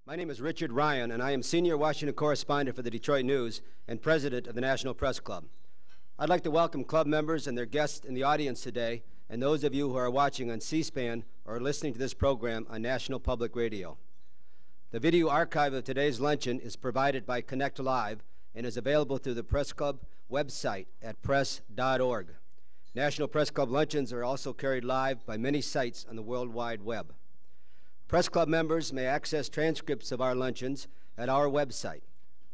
My name is Richard Ryan, and I am Senior Washington Correspondent for the Detroit News and President of the National Press Club. I'd like to welcome club members and their guests in the audience today, and those of you who are watching on C-SPAN or listening to this program on National Public Radio. The video archive of today's luncheon is provided by Connect Live and is available through the Press Club website at press.org. National Press Club luncheons are also carried live by many sites on the World Wide Web. Press Club members may access transcripts of our luncheons at our website.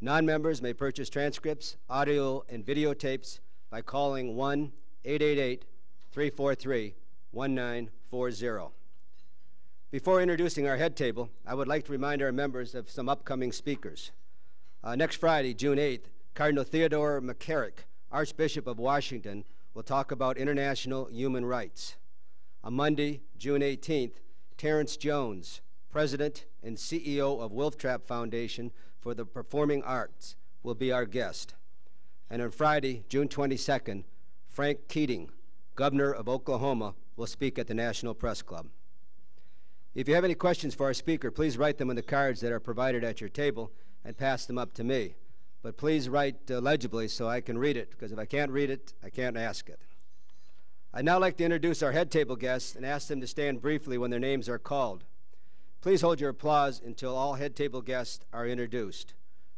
Non-members may purchase transcripts, audio, and videotapes by calling 1-888-343-1940. Before introducing our head table, I would like to remind our members of some upcoming speakers. Next Friday, June 8th, Cardinal Theodore McCarrick, Archbishop of Washington, will talk about international human rights. On Monday, June 18th, Terrence Jones, President and CEO of Wolf Trap Foundation for the Performing Arts, will be our guest. And on Friday, June 22nd, Frank Keating, Governor of Oklahoma, will speak at the National Press Club. If you have any questions for our speaker, please write them on the cards that are provided at your table and pass them up to me. But please write legibly so I can read it, because if I can't read it, I can't ask it. I'd now like to introduce our head table guests and ask them to stand briefly when their names are called. Please hold your applause until all head table guests are introduced.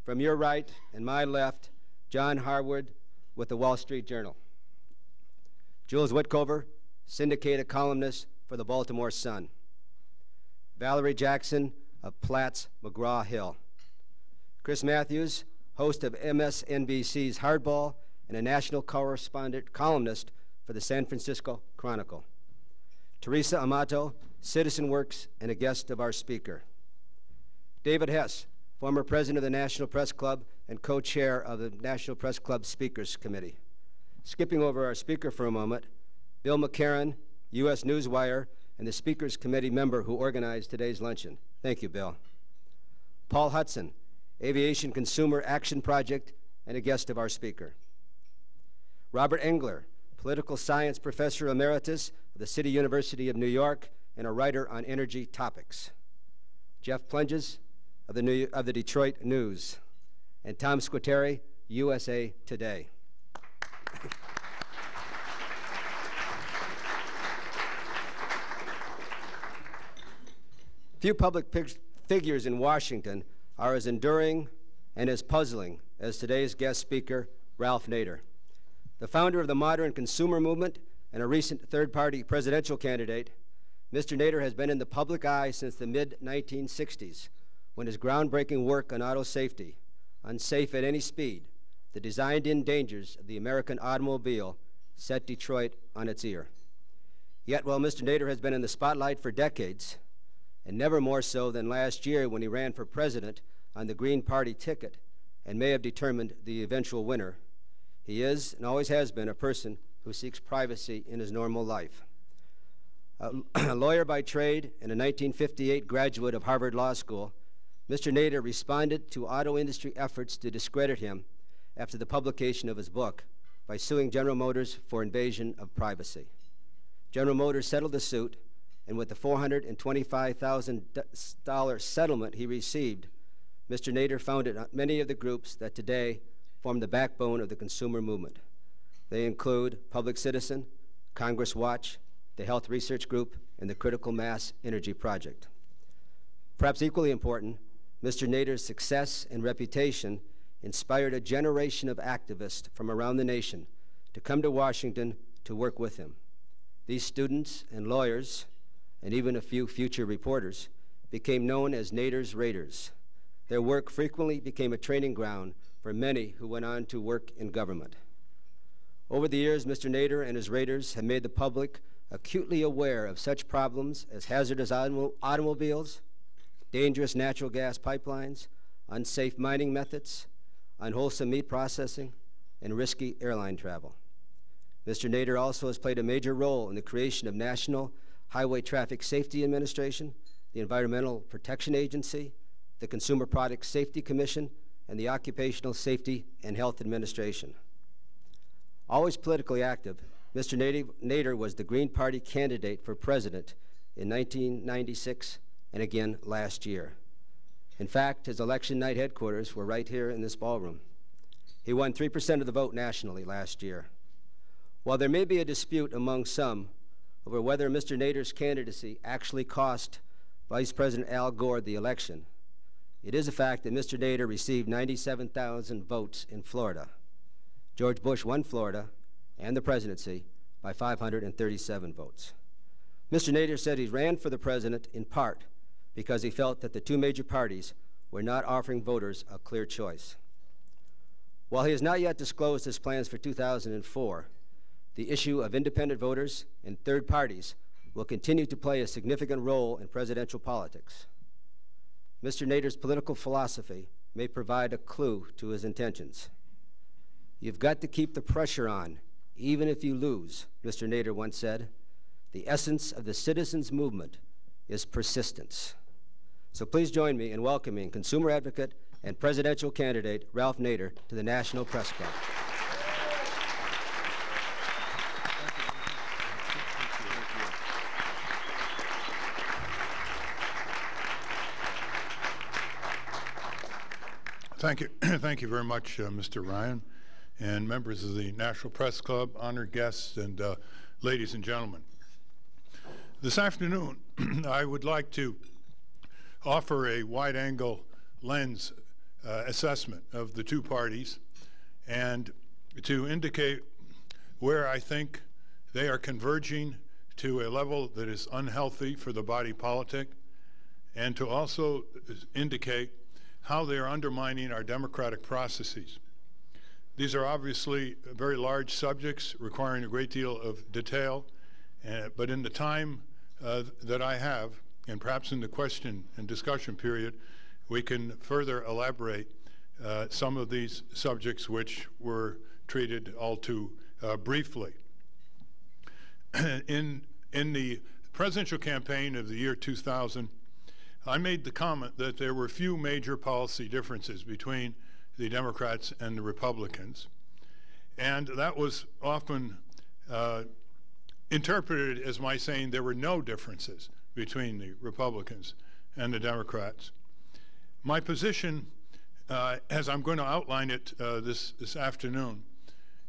From your right and my left, John Harwood with the Wall Street Journal. Jules Witkover, syndicated columnist for the Baltimore Sun. Valerie Jackson of Platts McGraw-Hill. Chris Matthews, host of MSNBC's Hardball and a national columnist for the San Francisco Chronicle. Teresa Amato, Citizen Works, and a guest of our speaker. David Hess, former president of the National Press Club and co-chair of the National Press Club Speakers Committee. Skipping over our speaker for a moment, Bill McCarran, U.S. Newswire, and the Speakers Committee member who organized today's luncheon. Thank you, Bill. Paul Hudson, Aviation Consumer Action Project, and a guest of our speaker. Robert Engler, political science professor emeritus of the City University of New York and a writer on energy topics. Jeff Plunges of the Detroit News. And Tom Squitieri, USA Today. Few public figures in Washington are as enduring and as puzzling as today's guest speaker, Ralph Nader. The founder of the modern consumer movement and a recent third-party presidential candidate, Mr. Nader has been in the public eye since the mid-1960s, when his groundbreaking work on auto safety, unsafe at any speed, the designed-in dangers of the American automobile, set Detroit on its ear. Yet while Mr. Nader has been in the spotlight for decades, and never more so than last year when he ran for president on the Green Party ticket and may have determined the eventual winner, he is and always has been a person who seeks privacy in his normal life. A lawyer by trade and a 1958 graduate of Harvard Law School, Mr. Nader responded to auto industry efforts to discredit him after the publication of his book by suing General Motors for invasion of privacy. General Motors settled the suit, and with the $425,000 settlement he received, Mr. Nader founded many of the groups that today form the backbone of the consumer movement. They include Public Citizen, Congress Watch, the Health Research Group, and the Critical Mass Energy Project. Perhaps equally important, Mr. Nader's success and reputation inspired a generation of activists from around the nation to come to Washington to work with him. These students and lawyers, and even a few future reporters, became known as Nader's Raiders. Their work frequently became a training ground for many who went on to work in government. Over the years, Mr. Nader and his Raiders have made the public acutely aware of such problems as hazardous automobiles, dangerous natural gas pipelines, unsafe mining methods, unwholesome meat processing, and risky airline travel. Mr. Nader also has played a major role in the creation of National Highway Traffic Safety Administration, the Environmental Protection Agency, the Consumer Product Safety Commission, and the Occupational Safety and Health Administration. Always politically active, Mr. Nader was the Green Party candidate for president in 1996 and again last year. In fact, his election night headquarters were right here in this ballroom. He won 3% of the vote nationally last year. While there may be a dispute among some over whether Mr. Nader's candidacy actually cost Vice President Al Gore the election, it is a fact that Mr. Nader received 97,000 votes in Florida. George Bush won Florida and the presidency by 537 votes. Mr. Nader said he ran for the president in part because he felt that the two major parties were not offering voters a clear choice. While he has not yet disclosed his plans for 2004, the issue of independent voters and third parties will continue to play a significant role in presidential politics. Mr. Nader's political philosophy may provide a clue to his intentions. You've got to keep the pressure on, even if you lose, Mr. Nader once said. The essence of the citizens' movement is persistence. So please join me in welcoming consumer advocate and presidential candidate Ralph Nader to the National Press Club. Thank you. Thank you very much, Mr. Ryan, and members of the National Press Club, honored guests, and ladies and gentlemen. This afternoon, I would like to offer a wide-angle lens assessment of the two parties and to indicate where I think they are converging to a level that is unhealthy for the body politic, and to also indicate how they are undermining our democratic processes. These are obviously very large subjects requiring a great deal of detail, but in the time that I have, and perhaps in the question and discussion period, we can further elaborate some of these subjects which were treated all too briefly. In the presidential campaign of the year 2000, I made the comment that there were few major policy differences between the Democrats and the Republicans, and that was often interpreted as my saying there were no differences between the Republicans and the Democrats. My position, as I'm going to outline it this afternoon,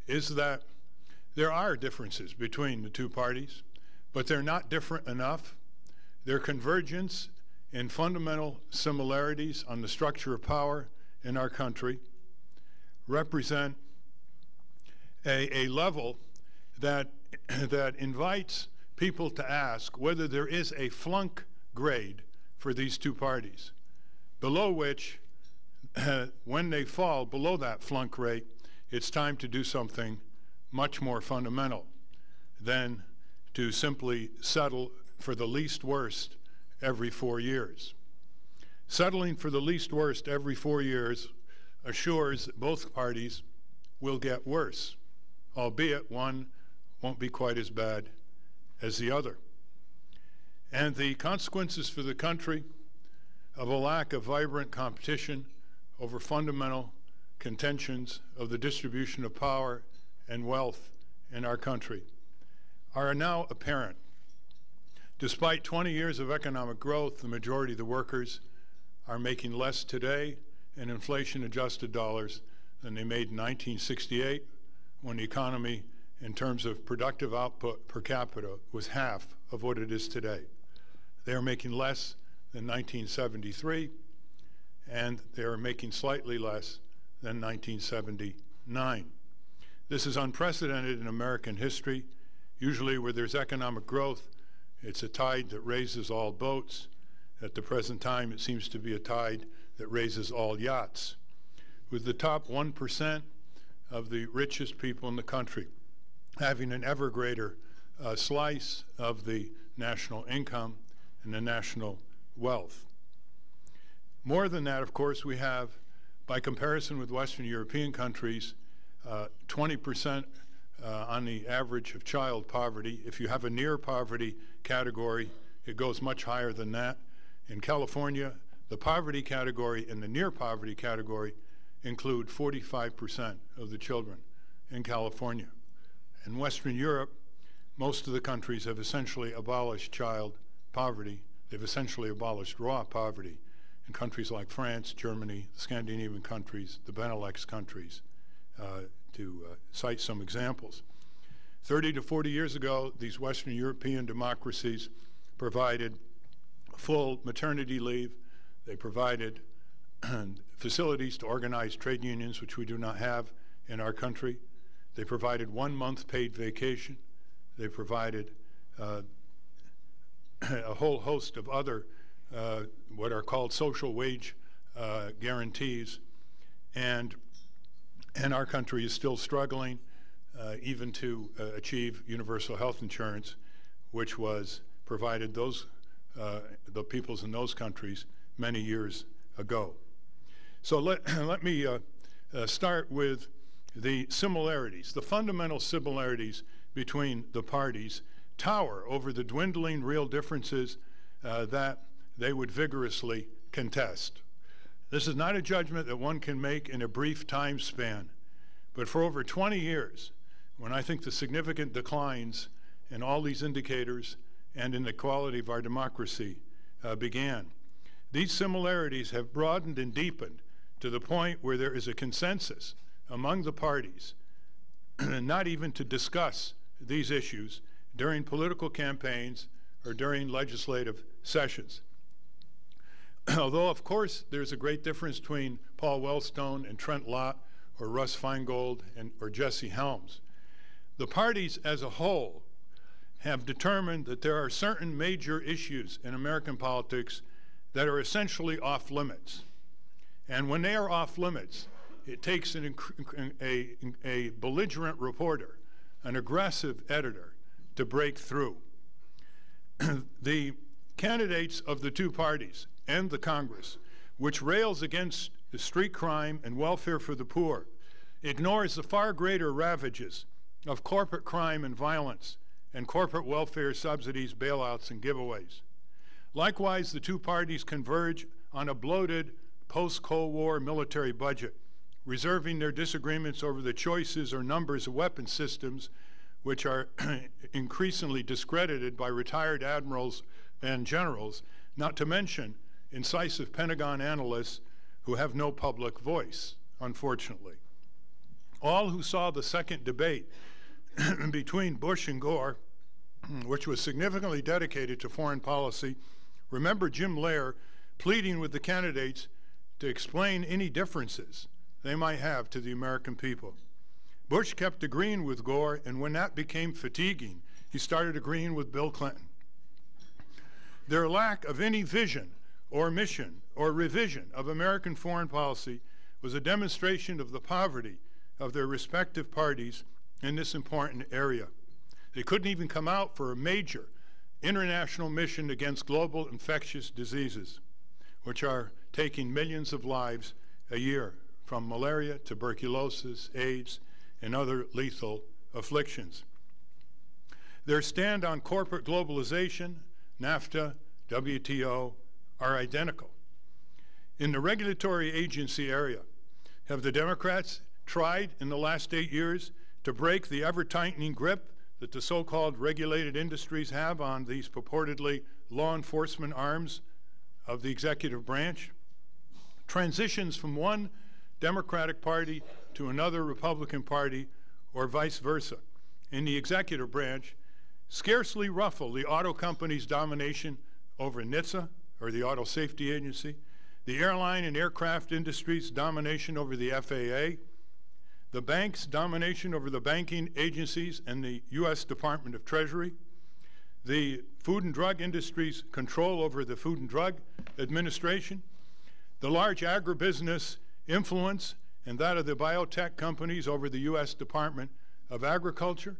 is that there are differences between the two parties, but they're not different enough. Their convergence in fundamental similarities on the structure of power in our country represent a level that invites people to ask whether there is a flunk grade for these two parties, below which, when they fall below that flunk rate, it's time to do something much more fundamental than to simply settle for the least worst every 4 years. Settling for the least worst every 4 years assures that both parties will get worse, albeit one won't be quite as bad as the other. And the consequences for the country of a lack of vibrant competition over fundamental contentions of the distribution of power and wealth in our country are now apparent. Despite 20 years of economic growth, the majority of the workers are making less today in inflation-adjusted dollars than they made in 1968, when the economy, in terms of productive output per capita, was half of what it is today. They are making less than 1973, and they are making slightly less than 1979. This is unprecedented in American history. Usually where there's economic growth, it's a tide that raises all boats. At the present time, it seems to be a tide that raises all yachts, with the top 1% of the richest people in the country having an ever greater slice of the national income and the national wealth. More than that, of course, we have, by comparison with Western European countries, 20% on the average of child poverty. If you have a near poverty category, it goes much higher than that. In California, the poverty category and the near poverty category include 45% of the children in California. In Western Europe, most of the countries have essentially abolished child poverty. They've essentially abolished raw poverty in countries like France, Germany, the Scandinavian countries, the Benelux countries, to cite some examples. 30 to 40 years ago, these Western European democracies provided full maternity leave. They provided facilities to organize trade unions, which we do not have in our country. They provided 1 month paid vacation. They provided a whole host of other what are called social wage guarantees. And our country is still struggling even to achieve universal health insurance, which was provided the peoples in those countries many years ago. So let me start with the similarities. The fundamental similarities between the parties tower over the dwindling real differences that they would vigorously contest. This is not a judgment that one can make in a brief time span, but for over 20 years, when I think the significant declines in all these indicators and in the quality of our democracy began, these similarities have broadened and deepened to the point where there is a consensus among the parties not even to discuss these issues during political campaigns or during legislative sessions. Although, of course, there's a great difference between Paul Wellstone and Trent Lott or Russ Feingold or Jesse Helms, the parties as a whole have determined that there are certain major issues in American politics that are essentially off limits. And when they are off limits, it takes a belligerent reporter, an aggressive editor, to break through. The candidates of the two parties and the Congress, which rails against street crime and welfare for the poor, ignores the far greater ravages of corporate crime and violence and corporate welfare subsidies, bailouts, and giveaways. Likewise, the two parties converge on a bloated post-Cold War military budget, reserving their disagreements over the choices or numbers of weapon systems, which are increasingly discredited by retired admirals and generals, not to mention incisive Pentagon analysts who have no public voice, unfortunately. All who saw the second debate between Bush and Gore, which was significantly dedicated to foreign policy, remember Jim Lehrer pleading with the candidates to explain any differences they might have to the American people. Bush kept agreeing with Gore, and when that became fatiguing, he started agreeing with Bill Clinton. Their lack of any vision or mission or revision of American foreign policy was a demonstration of the poverty of their respective parties in this important area. They couldn't even come out for a major international mission against global infectious diseases, which are taking millions of lives a year, from malaria, tuberculosis, AIDS, and other lethal afflictions. Their stand on corporate globalization, NAFTA, WTO, are identical. In the regulatory agency area, have the Democrats tried in the last 8 years to break the ever-tightening grip that the so-called regulated industries have on these purportedly law enforcement arms of the executive branch? Transitions from one Democratic Party to another Republican Party, or vice versa, in the executive branch scarcely ruffle the auto company's domination over NHTSA, or the Auto Safety Agency, the airline and aircraft industry's domination over the FAA, the bank's domination over the banking agencies and the U.S. Department of Treasury, the food and drug industry's control over the Food and Drug Administration, the large agribusiness influence and that of the biotech companies over the U.S. Department of Agriculture,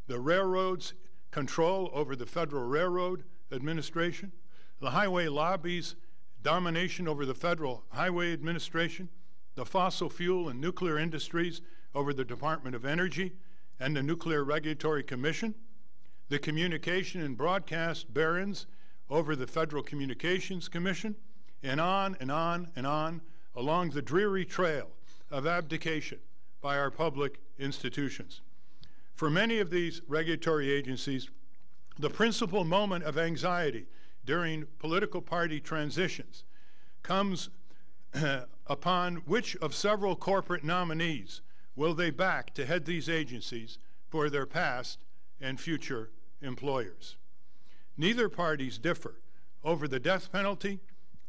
the railroads' control over the Federal Railroad Administration, the highway lobby's domination over the Federal Highway Administration, the fossil fuel and nuclear industries over the Department of Energy and the Nuclear Regulatory Commission, the communication and broadcast barons over the Federal Communications Commission, and on and on and on along the dreary trail of abdication by our public institutions. For many of these regulatory agencies, the principal moment of anxiety during political party transitions comes upon which of several corporate nominees will they back to head these agencies for their past and future employers. Neither parties differ over the death penalty,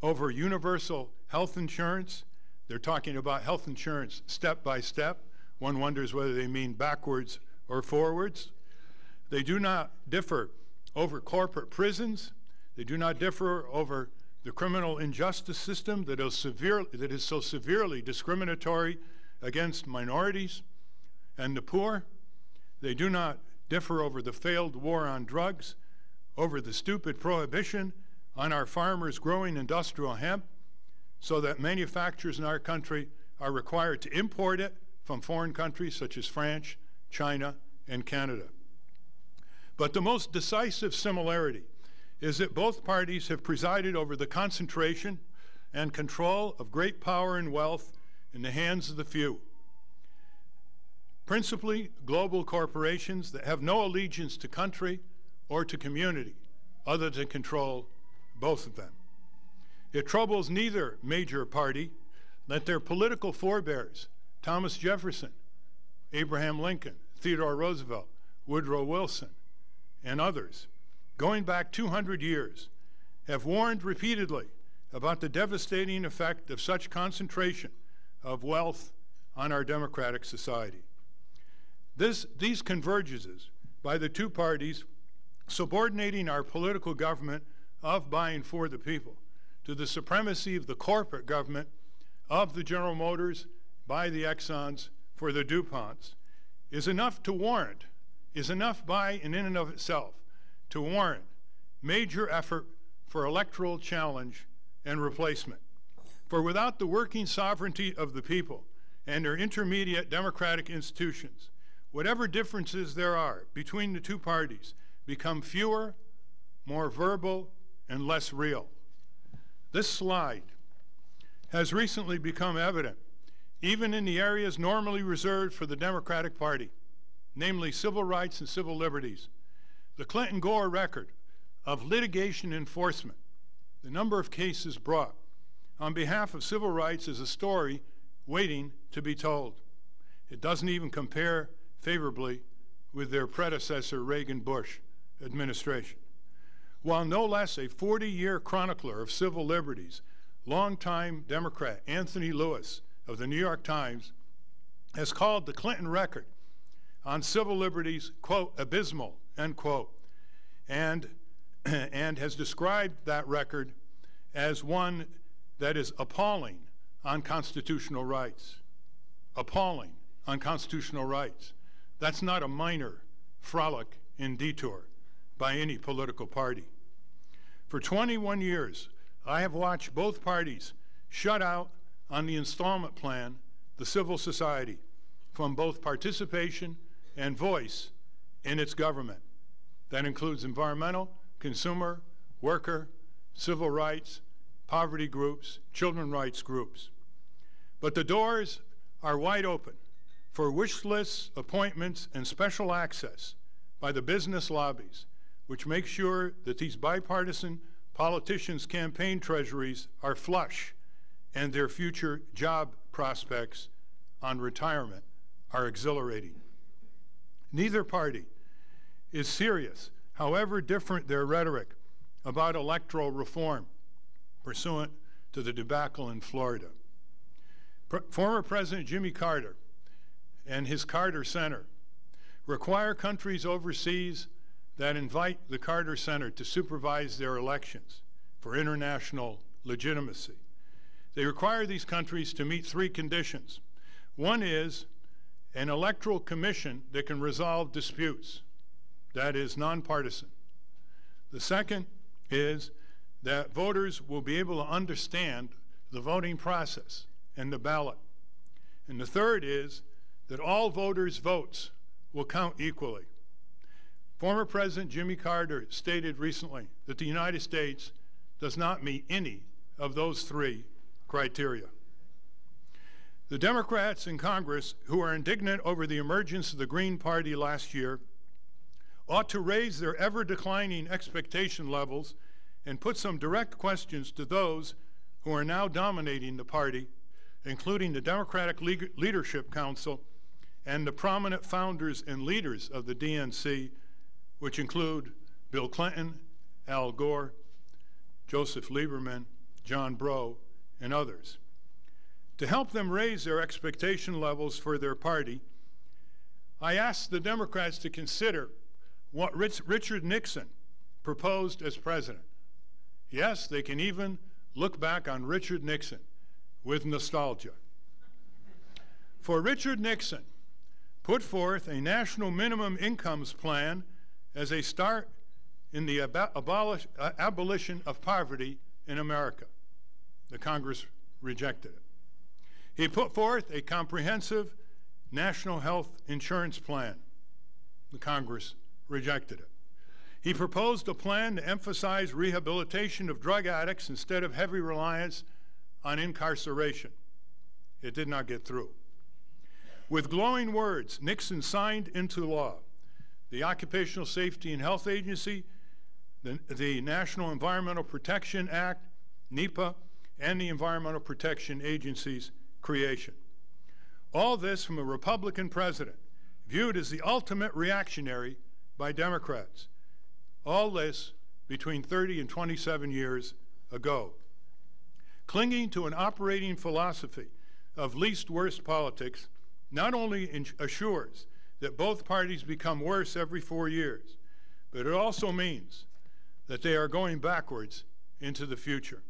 over universal health insurance. They're talking about health insurance step by step. One wonders whether they mean backwards or forwards. They do not differ over corporate prisons. They do not differ over the criminal injustice system that is so severely discriminatory against minorities and the poor. They do not differ over the failed war on drugs, over the stupid prohibition on our farmers growing industrial hemp, so that manufacturers in our country are required to import it from foreign countries such as France, China, and Canada. But the most decisive similarity is that both parties have presided over the concentration and control of great power and wealth in the hands of the few. Principally global corporations that have no allegiance to country or to community other than control both of them. It troubles neither major party that their political forebears, Thomas Jefferson, Abraham Lincoln, Theodore Roosevelt, Woodrow Wilson, and others, going back 200 years, have warned repeatedly about the devastating effect of such concentration of wealth on our democratic society. These convergences by the two parties subordinating our political government of by and for the people to the supremacy of the corporate government of the General Motors by the Exxons for the DuPonts is enough to warrant, is enough by and in and of itself to warrant major effort for electoral challenge and replacement. For without the working sovereignty of the people and their intermediate democratic institutions, whatever differences there are between the two parties become fewer, more verbal, and less real. This slide has recently become evident even in the areas normally reserved for the Democratic Party, namely civil rights and civil liberties. The Clinton-Gore record of litigation enforcement, the number of cases brought on behalf of civil rights, is a story waiting to be told. It doesn't even compare favorably with their predecessor Reagan-Bush administration. While no less a 40-year chronicler of civil liberties, longtime Democrat Anthony Lewis of the New York Times has called the Clinton record on civil liberties, quote, abysmal, end quote, and has described that record as one that is appalling on constitutional rights. Appalling on constitutional rights. That's not a minor frolic and detour by any political party. For 21 years, I have watched both parties shut out on the installment plan the civil society from both participation and voice in its government. That includes environmental, consumer, worker, civil rights, poverty groups, children's rights groups. But the doors are wide open for wish lists, appointments, and special access by the business lobbies, which make sure that these bipartisan politicians' campaign treasuries are flush and their future job prospects on retirement are exhilarating. Neither party is serious, however different their rhetoric, about electoral reform pursuant to the debacle in Florida. Former President Jimmy Carter and his Carter Center require countries overseas that invite the Carter Center to supervise their elections for international legitimacy. They require these countries to meet three conditions. One is an electoral commission that can resolve disputes, that is nonpartisan. The second is that voters will be able to understand the voting process and the ballot. And the third is that all voters' votes will count equally. Former President Jimmy Carter stated recently that the United States does not meet any of those three criteria. The Democrats in Congress who are indignant over the emergence of the Green Party last year ought to raise their ever-declining expectation levels and put some direct questions to those who are now dominating the party, including the Democratic Leadership Council and the prominent founders and leaders of the DNC, which include Bill Clinton, Al Gore, Joseph Lieberman, John Breaux, and others. To help them raise their expectation levels for their party, I asked the Democrats to consider what Richard Nixon proposed as president. Yes, they can even look back on Richard Nixon with nostalgia. For Richard Nixon put forth a national minimum incomes plan as a start in the abolition of poverty in America. The Congress rejected it. He put forth a comprehensive national health insurance plan. The Congress rejected it. He proposed a plan to emphasize rehabilitation of drug addicts instead of heavy reliance on incarceration. It did not get through. With glowing words, Nixon signed into law the Occupational Safety and Health Agency, the National Environmental Protection Act, NEPA, and the Environmental Protection Agency's creation. All this from a Republican president, viewed as the ultimate reactionary by Democrats. All this between 30 and 27 years ago. Clinging to an operating philosophy of least worst politics not only assures that both parties become worse every 4 years, but it also means that they are going backwards into the future.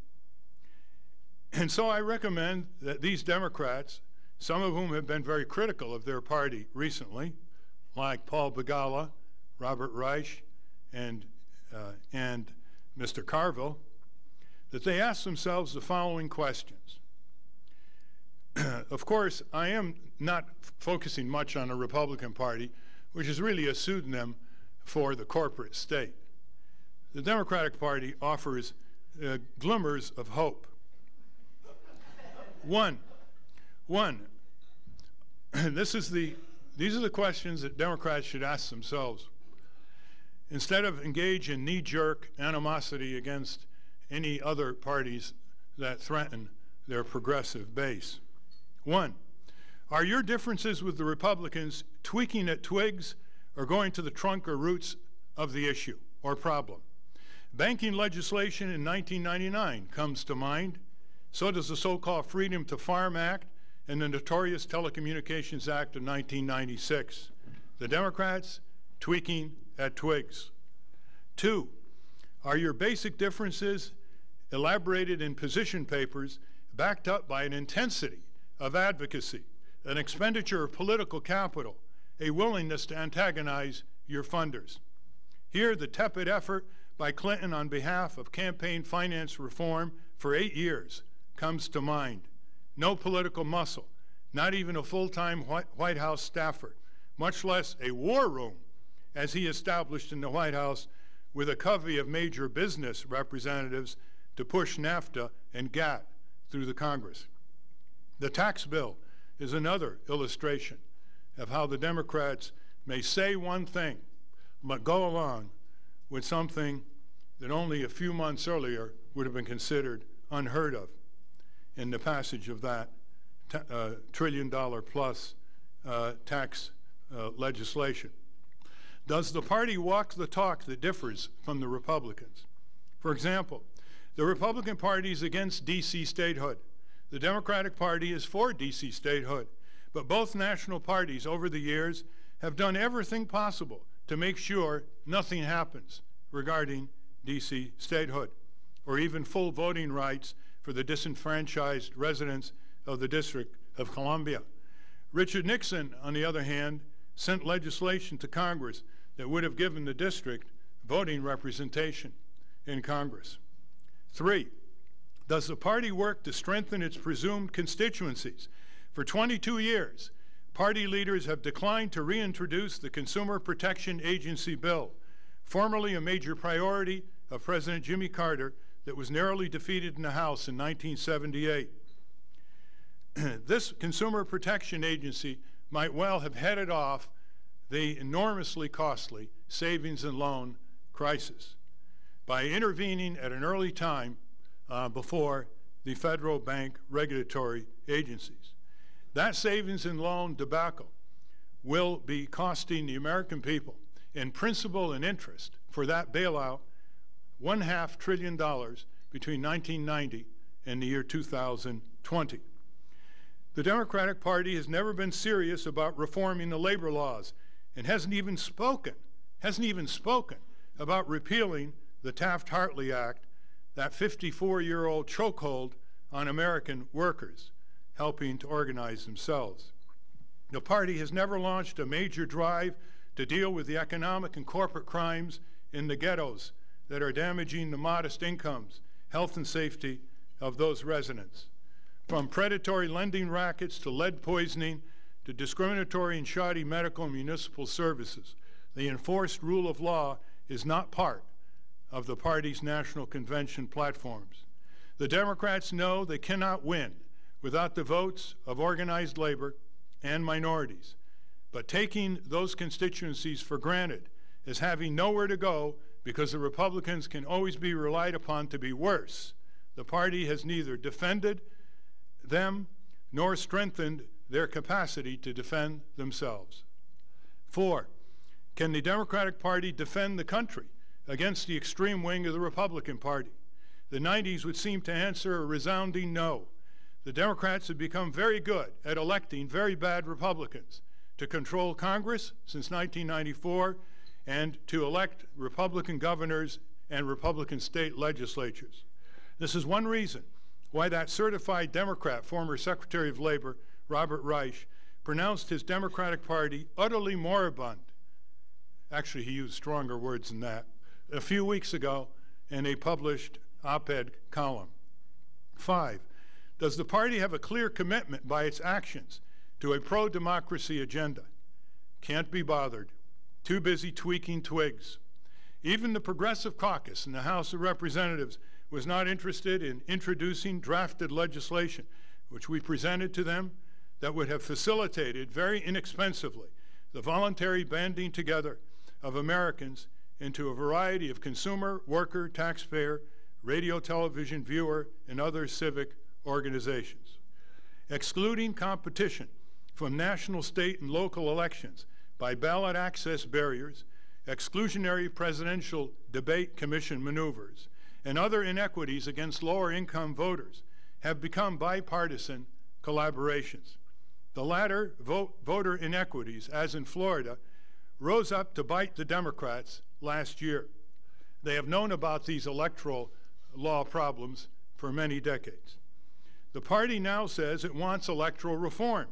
And so I recommend that these Democrats, some of whom have been very critical of their party recently, like Paul Begala, Robert Reich, and Mr. Carville, that they ask themselves the following questions. Of course, I am not focusing much on the Republican Party, which is really a pseudonym for the corporate state. The Democratic Party offers glimmers of hope. One, these are the questions that Democrats should ask themselves. Instead of engage in knee-jerk animosity against any other parties that threaten their progressive base. One, are your differences with the Republicans tweaking at twigs or going to the trunk or roots of the issue or problem? Banking legislation in 1999 comes to mind. So does the so-called Freedom to Farm Act and the notorious Telecommunications Act of 1996. The Democrats tweaking at twigs. Two, are your basic differences elaborated in position papers backed up by an intensity of advocacy, an expenditure of political capital, a willingness to antagonize your funders? Here, the tepid effort by Clinton on behalf of campaign finance reform for 8 years comes to mind. No political muscle, not even a full-time White House staffer, much less a war room, as he established in the White House with a covey of major business representatives to push NAFTA and GATT through the Congress. The tax bill is another illustration of how the Democrats may say one thing, but go along with something that only a few months earlier would have been considered unheard of in the passage of that trillion-dollar-plus tax legislation. Does the party walk the talk that differs from the Republicans? For example, the Republican Party is against D.C. statehood. The Democratic Party is for D.C. statehood. But both national parties over the years have done everything possible to make sure nothing happens regarding D.C. statehood, or even full voting rights for the disenfranchised residents of the District of Columbia. Richard Nixon, on the other hand, sent legislation to Congress that would have given the district voting representation in Congress. Three, does the party work to strengthen its presumed constituencies? For 22 years, party leaders have declined to reintroduce the Consumer Protection Agency bill, formerly a major priority of President Jimmy Carter that was narrowly defeated in the House in 1978. This Consumer Protection Agency might well have headed off the enormously costly savings and loan crisis by intervening at an early time before the federal bank regulatory agencies. That savings and loan debacle will be costing the American people in principal and interest for that bailout $1.5 trillion between 1990 and the year 2020. The Democratic Party has never been serious about reforming the labor laws and hasn't even spoken about repealing the Taft-Hartley Act, that 54-year-old chokehold on American workers, helping to organize themselves. The party has never launched a major drive to deal with the economic and corporate crimes in the ghettos that are damaging the modest incomes, health and safety of those residents. From predatory lending rackets to lead poisoning to discriminatory and shoddy medical and municipal services, the enforced rule of law is not part of the party's national convention platforms. The Democrats know they cannot win without the votes of organized labor and minorities. But taking those constituencies for granted as having nowhere to go because the Republicans can always be relied upon to be worse, the party has neither defended them nor strengthened their capacity to defend themselves. 4, can the Democratic Party defend the country against the extreme wing of the Republican Party? The 90s would seem to answer a resounding no. The Democrats have become very good at electing very bad Republicans to control Congress since 1994 and to elect Republican governors and Republican state legislatures. This is one reason why that certified Democrat, former Secretary of Labor, Robert Reich, pronounced his Democratic Party utterly moribund. Actually, he used stronger words than that a few weeks ago in a published op-ed column. 5, does the party have a clear commitment by its actions to a pro-democracy agenda? Can't be bothered. Too busy tweaking twigs. Even the Progressive Caucus in the House of Representatives was not interested in introducing drafted legislation, which we presented to them, that would have facilitated very inexpensively the voluntary banding together of Americans into a variety of consumer, worker, taxpayer, radio, television, viewer, and other civic organizations. Excluding competition from national, state, and local elections by ballot access barriers, exclusionary presidential debate commission maneuvers, and other inequities against lower-income voters have become bipartisan collaborations. The latter, voter inequities, as in Florida, rose up to bite the Democrats last year. They have known about these electoral law problems for many decades. The party now says it wants electoral reform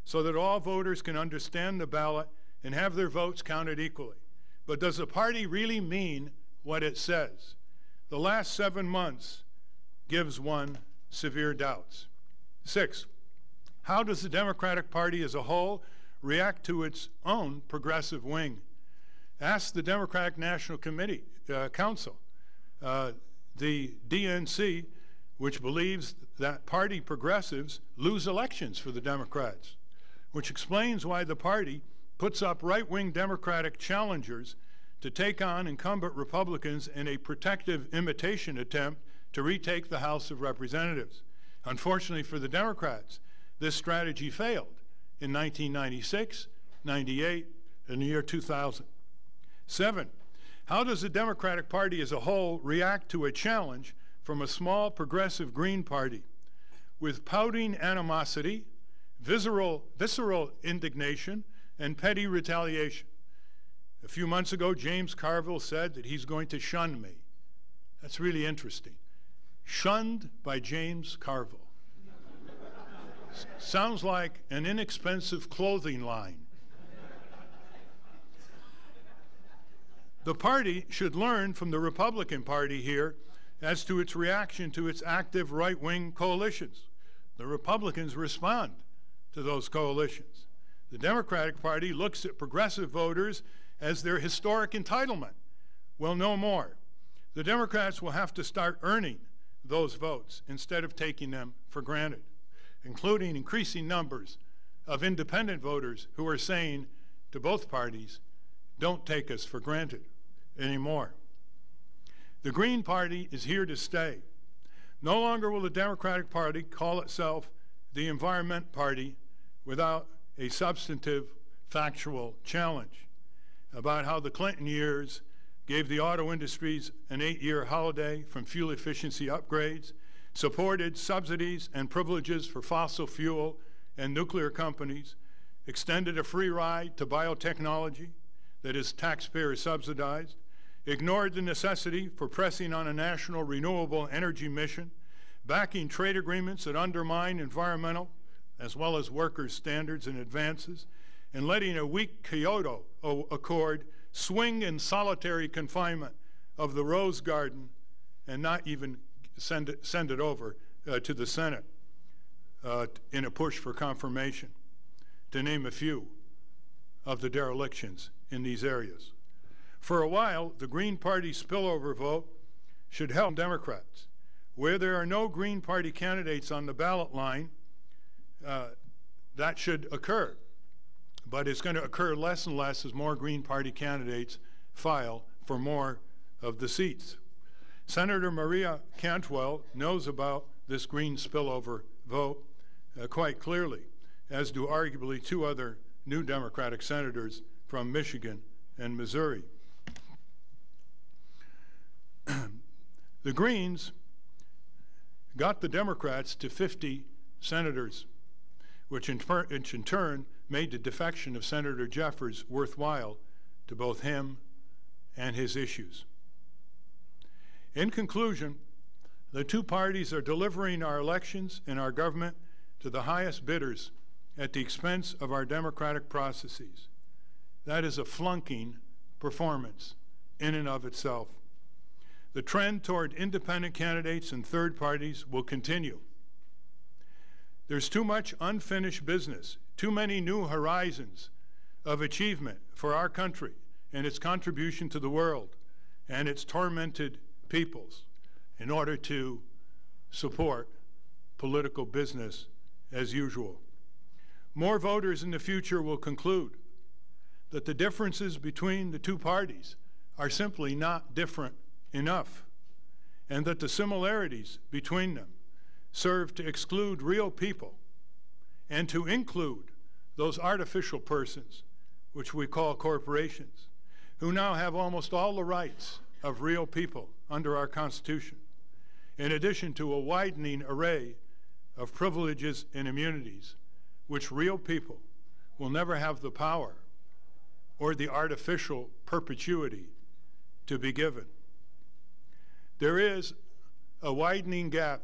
so that all voters can understand the ballot and have their votes counted equally. But does the party really mean what it says? The last 7 months gives one severe doubts. 6, how does the Democratic Party as a whole react to its own progressive wing? Ask the Democratic National Committee, Council, the DNC, which believes that party progressives lose elections for the Democrats, which explains why the party puts up right-wing Democratic challengers to take on incumbent Republicans in a protective imitation attempt to retake the House of Representatives. Unfortunately for the Democrats, this strategy failed in 1996, 98, and the year 2000. 7, how does the Democratic Party as a whole react to a challenge from a small progressive Green Party with pouting animosity, visceral indignation, and petty retaliation? A few months ago, James Carville said that he's going to shun me. That's really interesting. Shunned by James Carville. Sounds like an inexpensive clothing line. The party should learn from the Republican Party here as to its reaction to its active right-wing coalitions. The Republicans respond to those coalitions. The Democratic Party looks at progressive voters as their historic entitlement. Well, no more. The Democrats will have to start earning those votes instead of taking them for granted, including increasing numbers of independent voters who are saying to both parties, don't take us for granted anymore. The Green Party is here to stay. No longer will the Democratic Party call itself the Environment Party without a substantive, factual challenge about how the Clinton years gave the auto industries an 8-year holiday from fuel efficiency upgrades, supported subsidies and privileges for fossil fuel and nuclear companies, extended a free ride to biotechnology that is taxpayer subsidized, ignored the necessity for pressing on a national renewable energy mission, backing trade agreements that undermine environmental as well as workers' standards and advances, and letting a weak Kyoto Accord swing in solitary confinement of the Rose Garden and not even send it over to the Senate in a push for confirmation, to name a few of the derelictions in these areas. For a while, the Green Party spillover vote should help Democrats. Where there are no Green Party candidates on the ballot line, that should occur. But it's going to occur less and less as more Green Party candidates file for more of the seats. Senator Maria Cantwell knows about this Green spillover vote quite clearly, as do arguably 2 other new Democratic senators from Michigan and Missouri. The Greens got the Democrats to 50 senators, which in turn made the defection of Senator Jeffers worthwhile to both him and his issues. In conclusion, the 2 parties are delivering our elections and our government to the highest bidders at the expense of our democratic processes. That is a flunking performance in and of itself. The trend toward independent candidates and third parties will continue. There's too much unfinished business, too many new horizons of achievement for our country and its contribution to the world and its tormented peoples in order to support political business as usual. More voters in the future will conclude that the differences between the 2 parties are simply not different enough, and that the similarities between them serve to exclude real people and to include those artificial persons, which we call corporations, who now have almost all the rights of real people under our Constitution, in addition to a widening array of privileges and immunities, which real people will never have the power or the artificial perpetuity to be given. There is a widening gap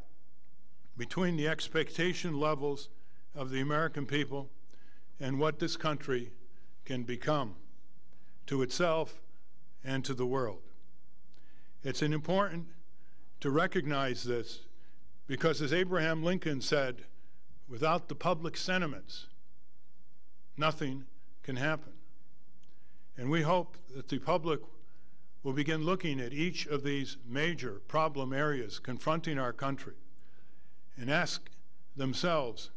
between the expectation levels of the American people and what this country can become to itself and to the world. It's important to recognize this because, as Abraham Lincoln said, without the public sentiments, nothing can happen. And we hope that the public will begin looking at each of these major problem areas confronting our country and ask themselves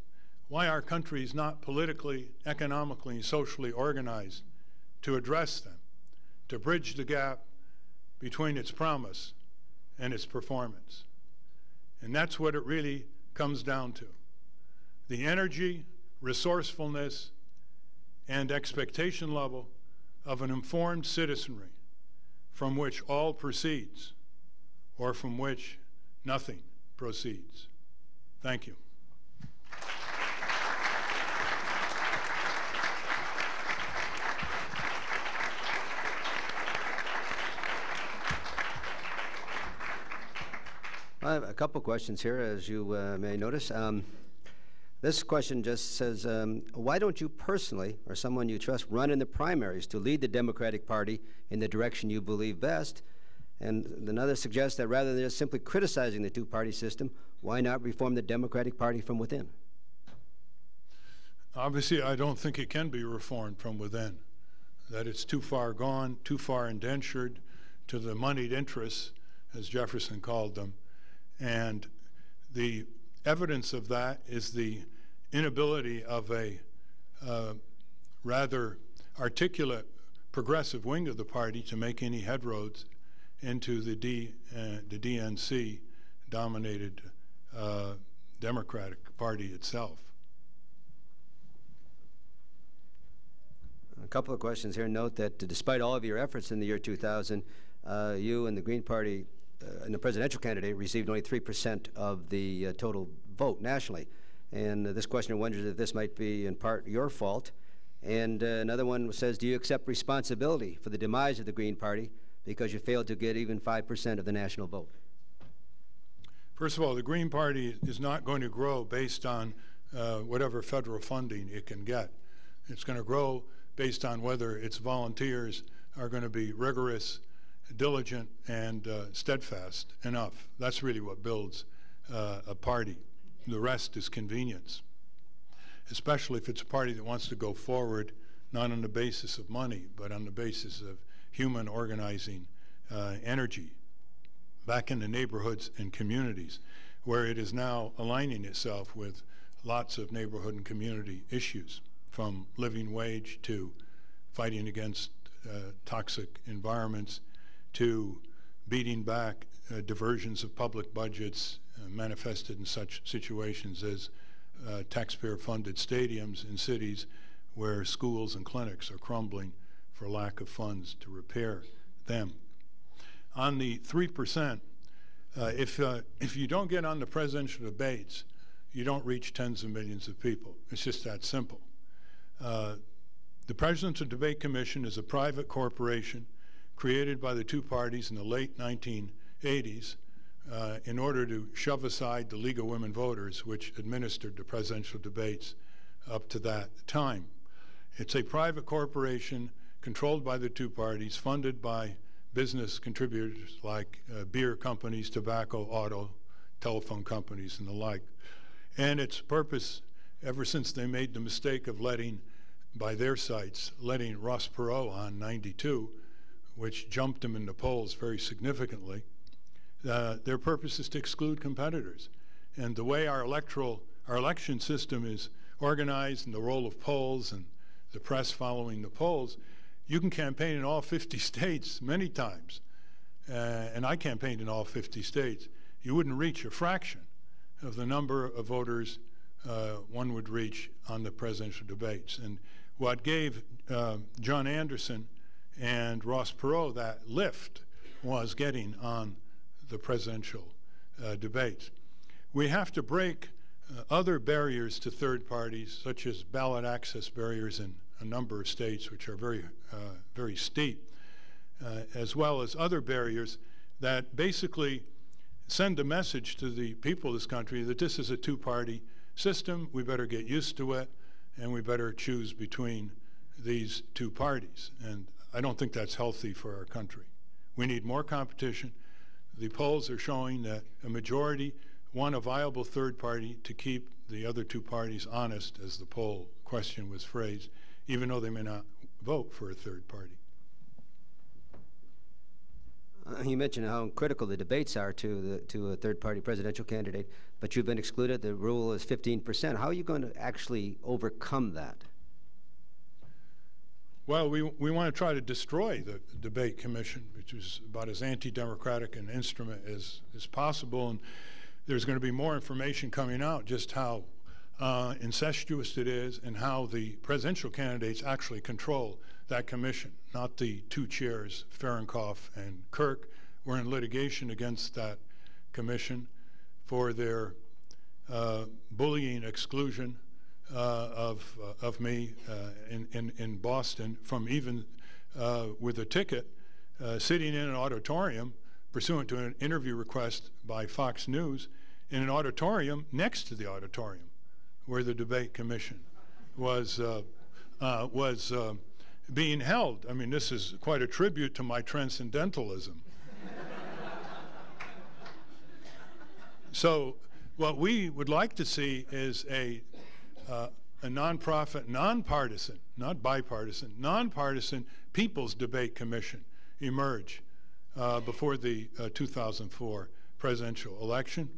why our country is not politically, economically, and socially organized to address them, to bridge the gap between its promise and its performance. And that's what it really comes down to. The energy, resourcefulness, and expectation level of an informed citizenry from which all proceeds, or from which nothing proceeds. Thank you. I have a couple questions here, as you may notice. This question just says, why don't you personally, or someone you trust, run in the primaries to lead the Democratic Party in the direction you believe best? And another suggests that rather than just simply criticizing the 2-party system, why not reform the Democratic Party from within? Obviously, I don't think it can be reformed from within, that it's too far gone, too far indentured to the moneyed interests, as Jefferson called them. And the evidence of that is the inability of a rather articulate progressive wing of the party to make any headroads into the DNC dominated Democratic Party itself. A couple of questions here. Note that despite all of your efforts in the year 2000, you and the Green Party and the presidential candidate received only 3% of the total vote nationally. And this questioner wonders if this might be in part your fault. And another one says, do you accept responsibility for the demise of the Green Party because you failed to get even 5% of the national vote? First of all, the Green Party is not going to grow based on whatever federal funding it can get. It's going to grow based on whether its volunteers are going to be rigorous, diligent, and steadfast enough. That's really what builds a party. The rest is convenience, especially if it's a party that wants to go forward not on the basis of money, but on the basis of human organizing energy back in the neighborhoods and communities, where it is now aligning itself with lots of neighborhood and community issues, from living wage to fighting against toxic environments to beating back diversions of public budgets manifested in such situations as taxpayer-funded stadiums in cities where schools and clinics are crumbling for lack of funds to repair them. On the 3%, if you don't get on the presidential debates, you don't reach tens of millions of people. It's just that simple. The Presidential Debate Commission is a private corporation created by the two parties in the late 1980s in order to shove aside the League of Women Voters, which administered the presidential debates up to that time. It's a private corporation controlled by the two parties, funded by business contributors like beer companies, tobacco, auto, telephone companies, and the like. And its purpose, ever since they made the mistake of letting, by their sites, letting Ross Perot on 92, which jumped him in the polls very significantly, their purpose is to exclude competitors. And the way our election system is organized, and the role of polls and the press following the polls, you can campaign in all 50 states many times. And I campaigned in all 50 states. You wouldn't reach a fraction of the number of voters one would reach on the presidential debates. And what gave John Anderson and Ross Perot that lift was getting on the presidential debates. We have to break other barriers to third parties, such as ballot access barriers in a number of states, which are very steep, as well as other barriers that basically send a message to the people of this country that this is a two-party system, we better get used to it, and we better choose between these two parties. And I don't think that's healthy for our country. We need more competition. The polls are showing that a majority want a viable third party to keep the other two parties honest, as the poll question was phrased, even though they may not vote for a third party. You mentioned how critical the debates are to a third-party presidential candidate, but you've been excluded. The rule is 15%. How are you going to actually overcome that? Well, we want to try to destroy the debate commission, which is about as anti-democratic an instrument as possible. And there's going to be more information coming out just how incestuous it is and how the presidential candidates actually control that commission, not the two chairs, Fahrenkopf and Kirk. We're in litigation against that commission for their bullying exclusion of me in Boston from even with a ticket sitting in an auditorium pursuant to an interview request by Fox News in an auditorium next to the auditorium where the debate commission was being held. I mean, this is quite a tribute to my transcendentalism. So what we would like to see is a nonprofit, nonpartisan, not bipartisan, nonpartisan People's Debate Commission emerge before the 2004 presidential election,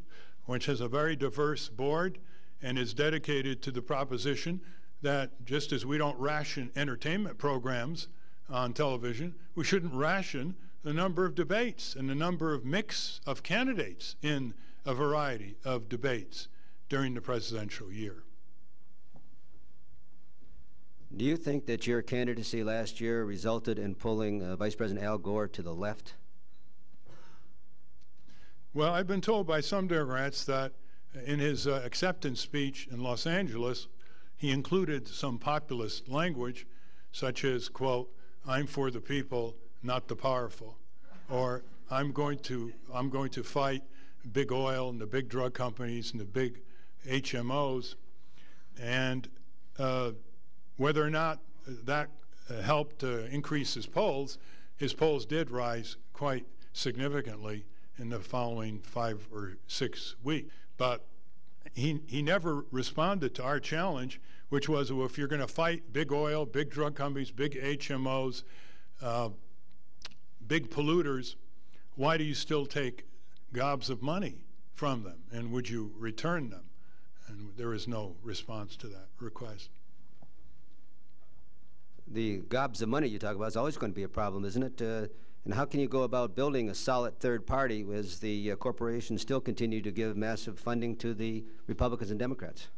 which has a very diverse board and is dedicated to the proposition that just as we don't ration entertainment programs on television, we shouldn't ration the number of debates and the number of mix of candidates in a variety of debates during the presidential year. Do you think that your candidacy last year resulted in pulling Vice President Al Gore to the left? Well, I've been told by some Democrats that in his acceptance speech in Los Angeles, he included some populist language, such as, quote, "I'm for the people, not the powerful," or I'm going to fight big oil and the big drug companies and the big HMOs. And whether or not that helped increase his polls did rise quite significantly in the following 5 or 6 weeks. But he never responded to our challenge, which was, well, if you're going to fight big oil, big drug companies, big HMOs, big polluters, why do you still take gobs of money from them? And would you return them? And there is no response to that request. The gobs of money you talk about is always going to be a problem, isn't it? And how can you go about building a solid third party as the corporations still continue to give massive funding to the Republicans and Democrats?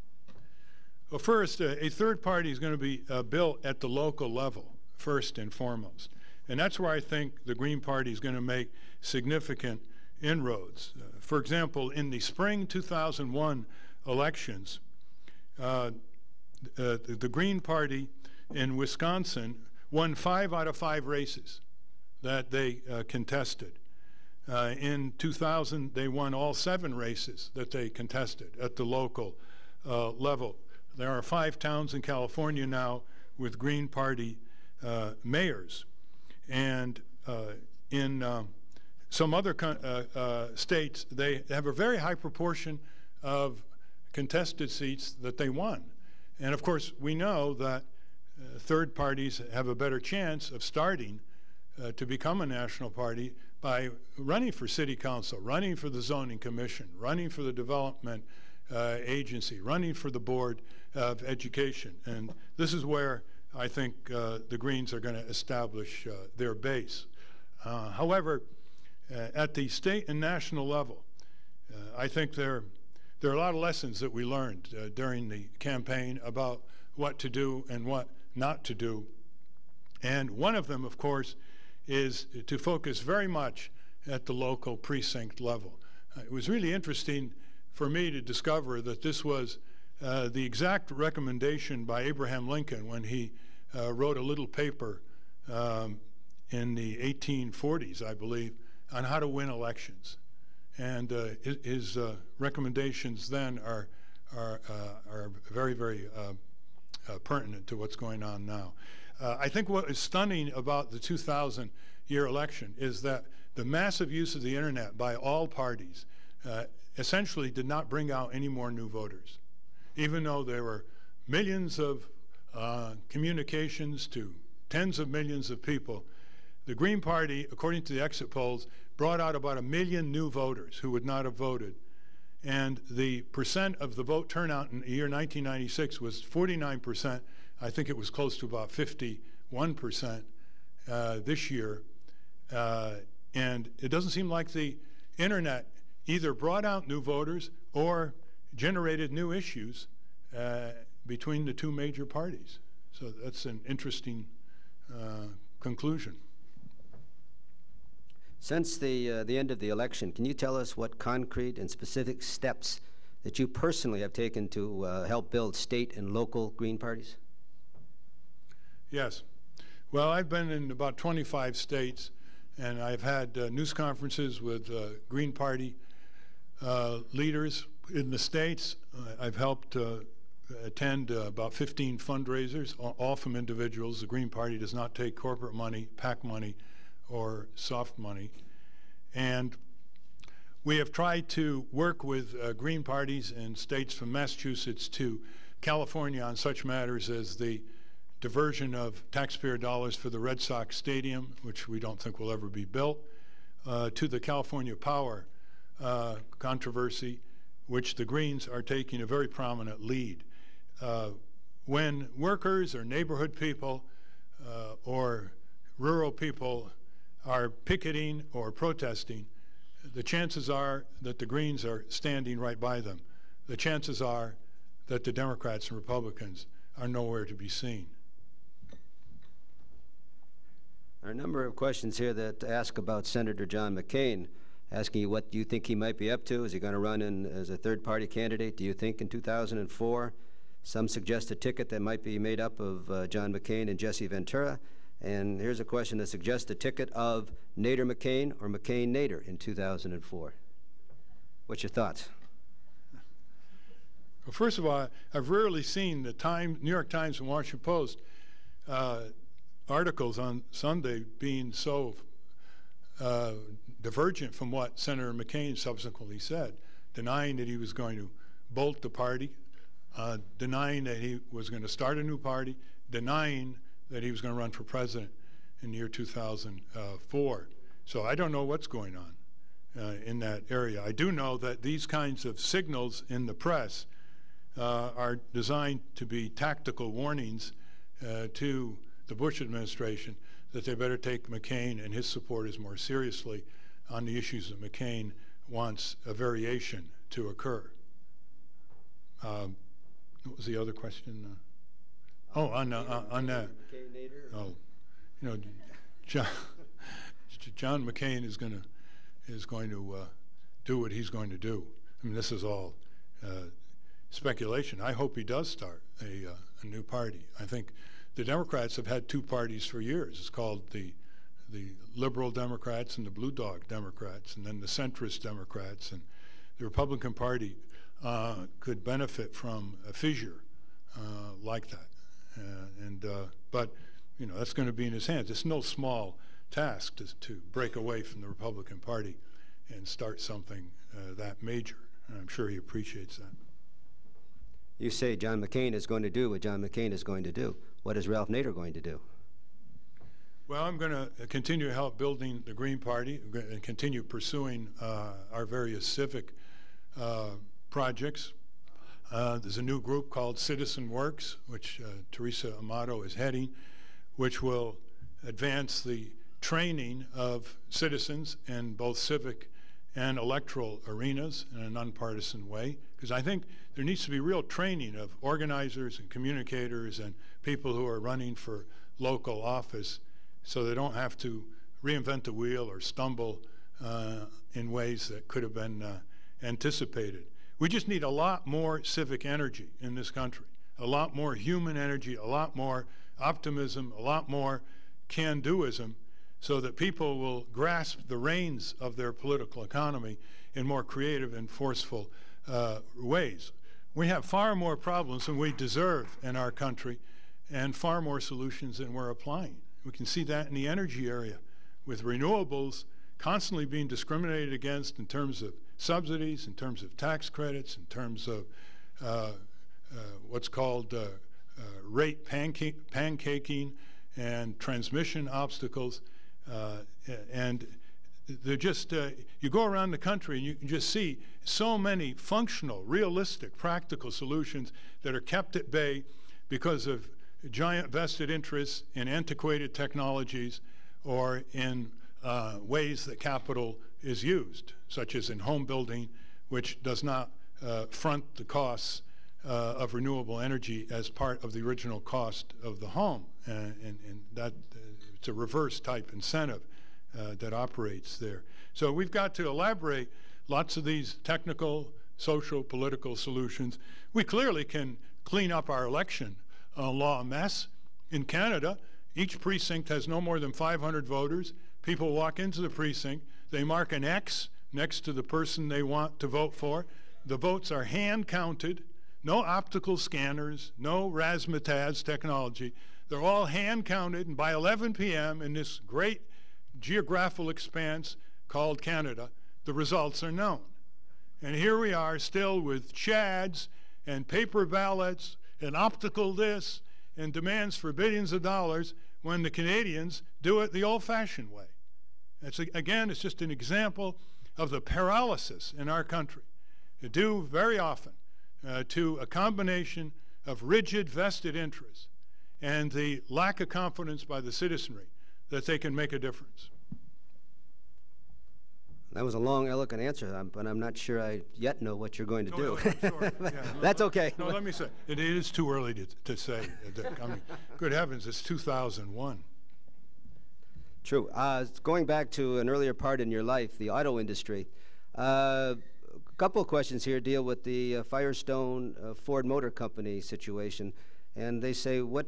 Well, first, a third party is going to be built at the local level, first and foremost. And that's where I think the Green Party is going to make significant inroads. For example, in the spring 2001 elections, the Green Party in Wisconsin won 5 out of 5 races that they contested. In 2000, they won all 7 races that they contested at the local level. There are 5 towns in California now with Green Party mayors. And in some other states, they have a very high proportion of contested seats that they won. And of course, we know that third parties have a better chance of starting to become a national party by running for city council, running for the zoning commission, running for the development agency, running for the board of education. And this is where I think the Greens are going to establish their base. However, at the state and national level, I think there are a lot of lessons that we learned during the campaign about what to do and what not to do. And one of them, of course, is to focus very much at the local precinct level. It was really interesting for me to discover that this was the exact recommendation by Abraham Lincoln when he wrote a little paper in the 1840s, I believe, on how to win elections. And his recommendations then are very, very pertinent to what's going on now. I think what is stunning about the 2000 year election is that the massive use of the internet by all parties essentially did not bring out any more new voters. Even though there were millions of communications to tens of millions of people, the Green Party, according to the exit polls, brought out about 1 million new voters who would not have voted. And the percent of the vote turnout in the year 1996 was 49%. I think it was close to about 51% this year. And it doesn't seem like the internet either brought out new voters or generated new issues between the 2 major parties. So that's an interesting conclusion. Since the end of the election, can you tell us what concrete and specific steps that you personally have taken to help build state and local Green parties? Yes. Well, I've been in about 25 states, and I've had news conferences with Green Party leaders in the states. I've helped attend about 15 fundraisers, all from individuals. The Green Party does not take corporate money, PAC money, or soft money. And we have tried to work with Green parties in states from Massachusetts to California on such matters as the diversion of taxpayer dollars for the Red Sox Stadium, which we don't think will ever be built, to the California Power controversy, which the Greens are taking a very prominent lead. When workers or neighborhood people or rural people are picketing or protesting, the chances are that the Greens are standing right by them. The chances are that the Democrats and Republicans are nowhere to be seen. There are a number of questions here that ask about Senator John McCain, asking you what do you think he might be up to. Is he going to run in as a third-party candidate, do you think, in 2004? Some suggest a ticket that might be made up of John McCain and Jesse Ventura. And here's a question that suggests a ticket of Nader-McCain or McCain-Nader in 2004. What's your thoughts? Well, first of all, I've rarely seen the New York Times and Washington Post articles on Sunday being so divergent from what Senator McCain subsequently said, denying that he was going to bolt the party, denying that he was going to start a new party, denying that he was going to run for president in the year 2004. So I don't know what's going on in that area. I do know that these kinds of signals in the press are designed to be tactical warnings to the Bush administration that they better take McCain and his supporters more seriously on the issues that McCain wants a variation to occur. What was the other question? On that. Oh, you know, John McCain is going to do what he's going to do. I mean, this is all speculation. I hope he does start a new party. I think the Democrats have had two parties for years. It's called the Liberal Democrats and the Blue Dog Democrats, and then the centrist Democrats. And the Republican Party could benefit from a fissure like that. But you know, that's going to be in his hands. It's no small task to break away from the Republican Party and start something that major. And I'm sure he appreciates that. You say John McCain is going to do what John McCain is going to do. What is Ralph Nader going to do? Well, I'm going to continue to help building the Green Party and continue pursuing our various civic projects. There's a new group called Citizen Works, which Teresa Amato is heading, which will advance the training of citizens in both civic and electoral arenas in a nonpartisan way, because I think there needs to be real training of organizers and communicators and people who are running for local office so they don't have to reinvent the wheel or stumble in ways that could have been anticipated. We just need a lot more civic energy in this country, a lot more human energy, a lot more optimism, a lot more can-doism, so that people will grasp the reins of their political economy in more creative and forceful ways. We have far more problems than we deserve in our country and far more solutions than we're applying. We can see that in the energy area, with renewables constantly being discriminated against in terms of subsidies, in terms of tax credits, in terms of what's called rate pancaking and transmission obstacles. And they're just, you go around the country and you can just see so many functional, realistic, practical solutions that are kept at bay because of giant vested interests in antiquated technologies or in ways that capital is used, such as in home building, which does not front the costs of renewable energy as part of the original cost of the home. And that it's a reverse type incentive that operates there. So we've got to elaborate lots of these technical, social, political solutions. We clearly can clean up our election law mess. In Canada, each precinct has no more than 500 voters. People walk into the precinct, they mark an X next to the person they want to vote for. The votes are hand counted, no optical scanners, no razzmatazz technology. They're all hand counted, and by 11 p.m. in this great geographical expanse called Canada, the results are known. And here we are still with chads and paper ballots and optical this and demands for billions of dollars when the Canadians do it the old-fashioned way. Again, it's just an example of the paralysis in our country, due very often to a combination of rigid vested interests and the lack of confidence by the citizenry that they can make a difference. That was a long, eloquent answer, but I'm not sure I yet know what you're going to do. No, I'm sorry. Yeah, That's okay. No, let me say, it is too early to say. I mean, good heavens, it's 2001. True. Going back to an earlier part in your life, the auto industry, a couple of questions here deal with the Firestone Ford Motor Company situation. And they say, what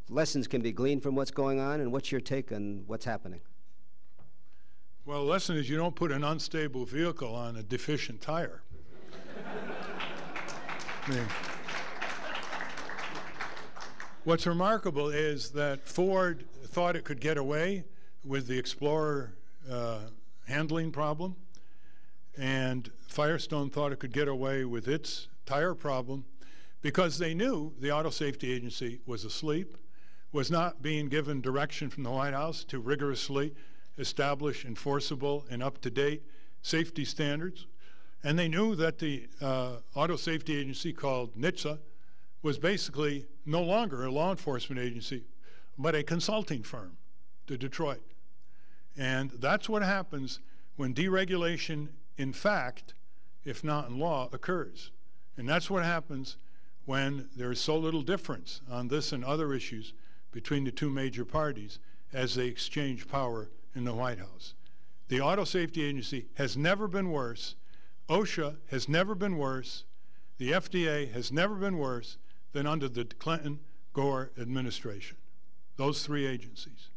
lessons can be gleaned from what's going on, and what's your take on what's happening? Well, the lesson is you don't put an unstable vehicle on a deficient tire. I mean, what's remarkable is that Ford thought it could get away with the Explorer handling problem, and Firestone thought it could get away with its tire problem because they knew the Auto Safety Agency was asleep, was not being given direction from the White House to rigorously establish enforceable and up-to-date safety standards. And they knew that the Auto Safety Agency, called NHTSA, was basically no longer a law enforcement agency, but a consulting firm to Detroit. And that's what happens when deregulation, in fact, if not in law, occurs. And that's what happens when there is so little difference on this and other issues between the two major parties as they exchange power in the White House. The Auto Safety Agency has never been worse. OSHA has never been worse. The FDA has never been worse than under the Clinton-Gore administration. Those three agencies.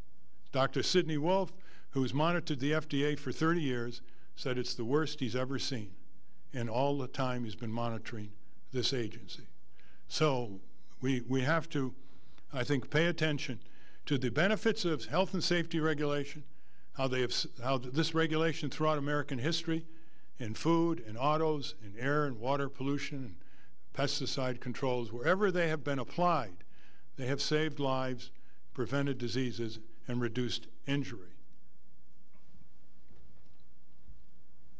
Dr. Sidney Wolf, who's monitored the FDA for 30 years, said it's the worst he's ever seen in all the time he's been monitoring this agency. So we have to, I think, pay attention to the benefits of health and safety regulation, how this regulation throughout American history in food, in autos, in air and water pollution, and pesticide controls, wherever they have been applied, they have saved lives, prevented diseases, and reduced injury.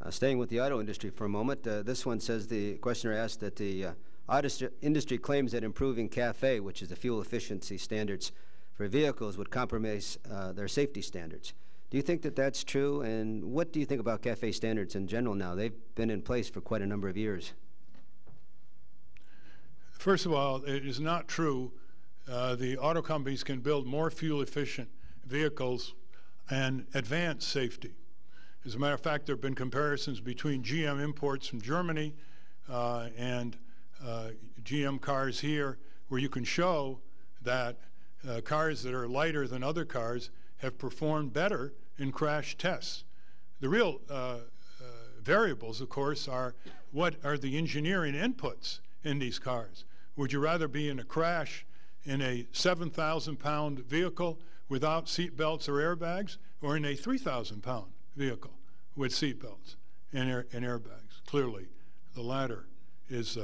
Staying with the auto industry for a moment, this one says, the questioner asked that the auto industry claims that improving CAFE, which is the fuel efficiency standards for vehicles, would compromise their safety standards. Do you think that that's true? And what do you think about CAFE standards in general now? They've been in place for quite a number of years. First of all, it is not true. The auto companies can build more fuel-efficient vehicles and advance safety. As a matter of fact, there have been comparisons between GM imports from Germany and GM cars here, where you can show that cars that are lighter than other cars have performed better in crash tests. The real variables, of course, are what are the engineering inputs in these cars. Would you rather be in a crash in a 7,000-pound vehicle without seat belts or airbags, or in a 3,000-pound vehicle with seat belts and airbags? Clearly, the latter is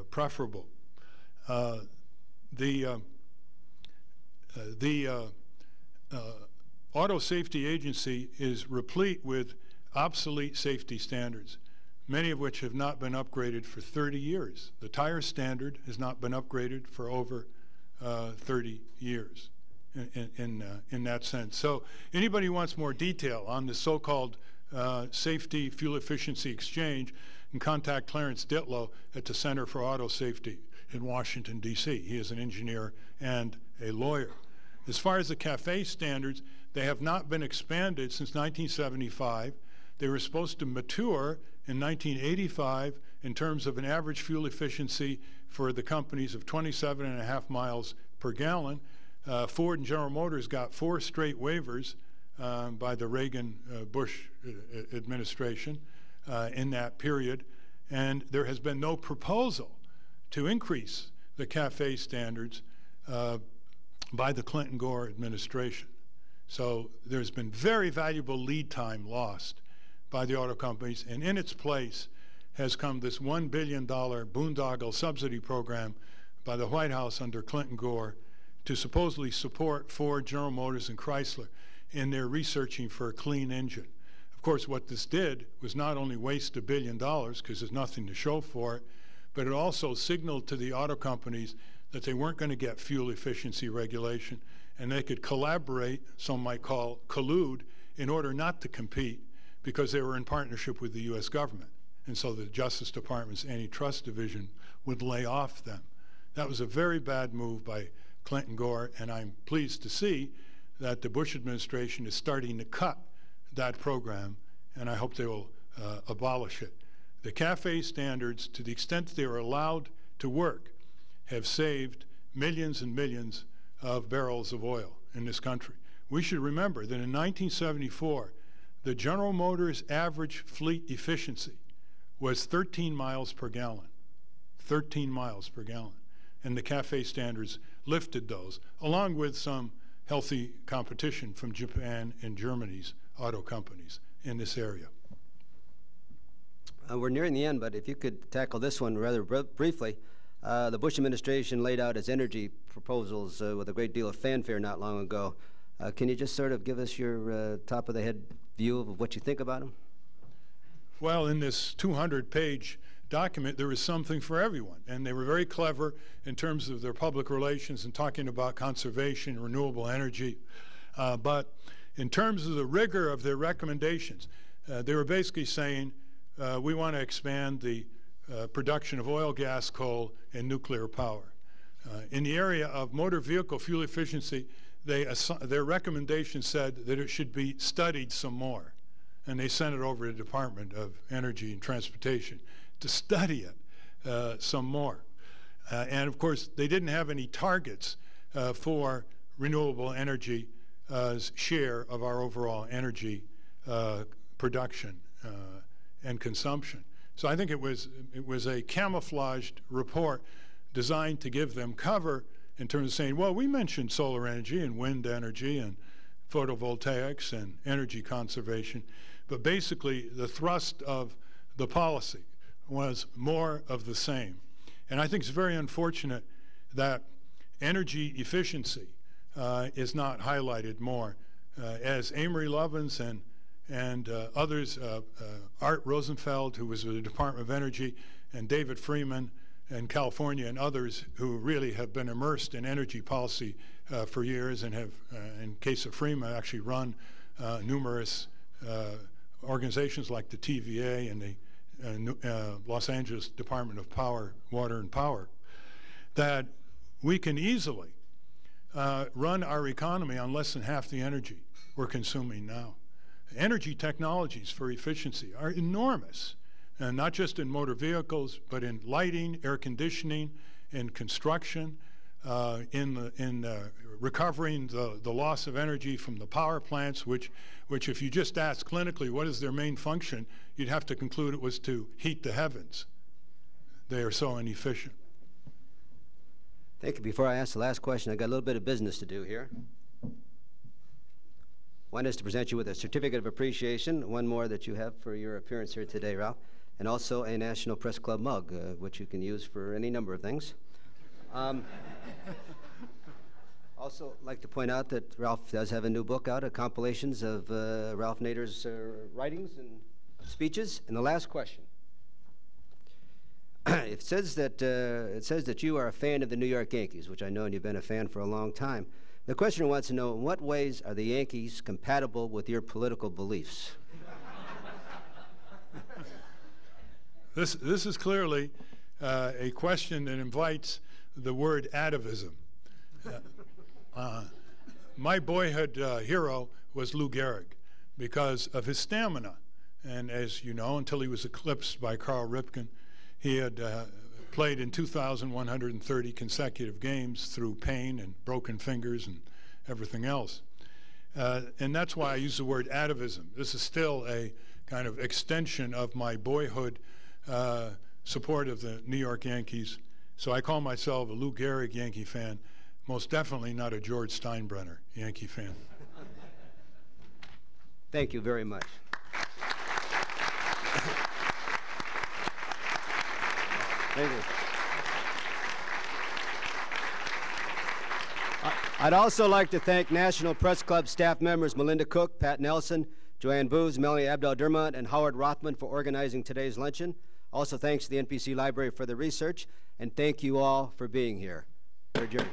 preferable. The Auto Safety Agency is replete with obsolete safety standards, many of which have not been upgraded for 30 years. The tire standard has not been upgraded for over 30 years in that sense. So anybody who wants more detail on the so-called safety fuel efficiency exchange can contact Clarence Ditlow at the Center for Auto Safety in Washington, D.C. He is an engineer and a lawyer. As far as the CAFE standards, they have not been expanded since 1975. They were supposed to mature in 1985 in terms of an average fuel efficiency for the companies of 27.5 miles per gallon. Ford and General Motors got 4 straight waivers by the Reagan-Bush administration in that period, and there has been no proposal to increase the CAFE standards by the Clinton-Gore administration. So there's been very valuable lead time lost by the auto companies, and in its place has come this $1 billion boondoggle subsidy program by the White House under Clinton-Gore to supposedly support Ford, General Motors, and Chrysler in their researching for a clean engine. Of course, what this did was not only waste $1 billion, because there's nothing to show for it, but it also signaled to the auto companies that they weren't going to get fuel efficiency regulation, and they could collaborate, some might call collude, in order not to compete because they were in partnership with the U.S. government. And so the Justice Department's Antitrust Division would lay off them. That was a very bad move by Clinton Gore, and I'm pleased to see that the Bush administration is starting to cut that program, and I hope they will abolish it. The CAFE standards, to the extent that they are allowed to work, have saved millions and millions of barrels of oil in this country. We should remember that in 1974, the General Motors average fleet efficiency was 13 miles per gallon. 13 miles per gallon. And the CAFE standards lifted those, along with some healthy competition from Japan and Germany's auto companies in this area. We're nearing the end, but if you could tackle this one rather briefly. The Bush administration laid out its energy proposals with a great deal of fanfare not long ago. Can you just sort of give us your top-of-the-head view of what you think about them? Well, in this 200-page document, there was something for everyone, and they were very clever in terms of their public relations and talking about conservation, renewable energy. But in terms of the rigor of their recommendations, they were basically saying, we want to expand the production of oil, gas, coal, and nuclear power. In the area of motor vehicle fuel efficiency, their recommendation said that it should be studied some more. And they sent it over to the Department of Energy and Transportation to study it some more. And of course, they didn't have any targets for renewable energy share of our overall energy production and consumption. So I think it was a camouflaged report designed to give them cover in terms of saying, well, we mentioned solar energy and wind energy and photovoltaics and energy conservation, but basically the thrust of the policy was more of the same. And I think it's very unfortunate that energy efficiency is not highlighted more. As Amory Lovins and others, Art Rosenfeld, who was with the Department of Energy, and David Freeman in California, and others who really have been immersed in energy policy for years and have, in case of Freeman, actually run numerous organizations like the TVA and the Los Angeles Department of Power, Water and Power, that we can easily run our economy on less than half the energy we're consuming now. Energy technologies for efficiency are enormous, and not just in motor vehicles, but in lighting, air conditioning, in construction, in recovering the loss of energy from the power plants, which if you just ask clinically what is their main function, you'd have to conclude it was to heat the heavens. They are so inefficient. Thank you. Before I ask the last question, I've got a little bit of business to do here. One is to present you with a certificate of appreciation, one more that you have for your appearance here today, Ralph, and also a National Press Club mug, which you can use for any number of things. Also, I'd like to point out that Ralph does have a new book out, compilations of Ralph Nader's writings and speeches. And the last question. It says that you are a fan of the New York Yankees, which I know and you've been a fan for a long time. The questioner wants to know, in what ways are the Yankees compatible with your political beliefs? This is clearly a question that invites the word atavism. My boyhood hero was Lou Gehrig because of his stamina. And as you know, until he was eclipsed by Carl Ripken, he had played in 2,130 consecutive games through pain and broken fingers and everything else. And that's why I use the word atavism. This is still a kind of extension of my boyhood support of the New York Yankees. So I call myself a Lou Gehrig Yankee fan, most definitely not a George Steinbrenner Yankee fan. Thank you very much. Thank you. I'd also like to thank National Press Club staff members Melinda Cook, Pat Nelson, Joanne Booz, Melanie Abdel-Dermot, and Howard Rothman for organizing today's luncheon. Also thanks to the NPC Library for the research, and thank you all for being here. We're adjourned.